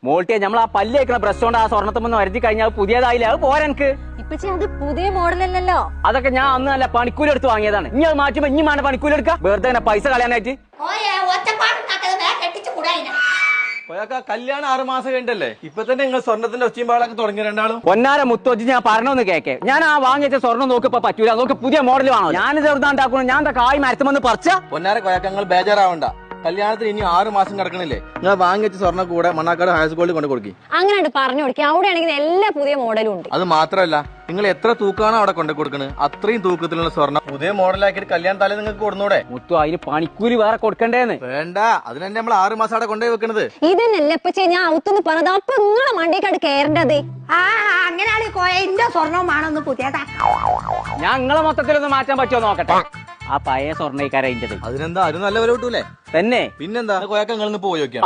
മോൾട്ടിയെ നമ്മൾ ആ പല്ല് വെക്കണ ബ്രഷ് കൊണ്ട് ആ സ്വർണ്ണത്തുമ്പോ വരുത്തി കഴിഞ്ഞാൽ പുതിയതായില്ല അത് പോരെനിക്ക്. ഇപ്പച്ചി അത് പുതിയ മോഡലല്ലല്ലോ. അതൊക്കെ ഞാൻ അന്ന് നല്ല പണിക്കൂലി എടുത്ത് വാങ്ങിയതാണ്. ഇനി അത് മാറ്റുമ്പോ ഇനി വേണ്ട പണിക്കൂലി എടുക്കാം. വെറുതെ പൈസ കളയാനായിട്ട്. കല്യാണം 6 മാസം കഴിഞ്ഞല്ലേ? ഇപ്പൊ തന്നെ നിങ്ങൾ സ്വർണ്ണത്തിന്റെ ഒച്ചയുമ്പാളൊക്കെ തുടങ്ങി രണ്ടാളും. പൊന്നാര മുത്തോച്ച് ഞാൻ പറഞ്ഞൊന്ന് കേക്കെ. ഞാൻ ആ വാങ്ങിച്ച സ്വർണ്ണം നോക്കിപ്പോ പറ്റൂല. നോക്ക് പുതിയ മോഡൽ വേണോ? ഞാൻ ചെറുതാണ്ടാക്കുന്നു. ഞാൻ കായ് മരത്തുമെന്ന് പറിച്ച പൊന്നാര കൊയക്കങ്ങൾ ബേജാറാവണ്ട. കല്യാണത്തിന് ഇനി 6 മാസം കിടക്കണില്ലേ? നിങ്ങൾ വാങ്ങിച്ച സ്വർണ്ണം കൂടെ മണ്ണാക്കാട് ഹയർ സ്കൂളിൽ കൊണ്ട് കൊടുക്കി. അങ്ങനെ പറഞ്ഞു കൊടുക്കുക. അവിടെയാണെങ്കിൽ എല്ലാ പുതിയ മോഡലും ഉണ്ട്. അത് മാത്രല്ല, നിങ്ങൾ എത്ര തൂക്കാണോ അവിടെ കൊണ്ട് കൊടുക്കുന്നത് അത്രയും തൂക്കത്തിലുള്ള സ്വർണ്ണം പുതിയ മോഡലാക്കിയിട്ട് കല്യാണ തലേ നിങ്ങൾക്ക് കൊടുന്നൂടെ? മുത്തു അതിന് പണിക്കൂലി വേറെ കൊടുക്കണ്ടേന്ന്. വേണ്ട, അതിനെ നമ്മൾ 6 മാസം അവിടെ കൊണ്ടുപോയി വെക്കണത്. ഇതന്നല്ലേ ഇപ്പച്ചി ഞാൻ ഔത്തുന്ന് പറഞ്ഞത്. അപ്പൊ നിങ്ങളെ മണ്ടിക്കാട് കയറേണ്ടത്. അങ്ങനെയാണ് എന്റെ സ്വർണ്ണമാണെന്ന് പുതിയതാ. ഞാൻ നിങ്ങളെ മൊത്തത്തിലൊന്ന് മാറ്റാൻ പറ്റുമോ നോക്കട്ടെ. ആ പഴയ സ്വർണ്ണക്കാരതിൻ്റെത് അതിനെന്താ, അത് നല്ല വില കിട്ടൂലേ? തന്നെ. പിന്നെന്താ, കൊയക്കങ്ങൾ പോയി നോക്കിയാ.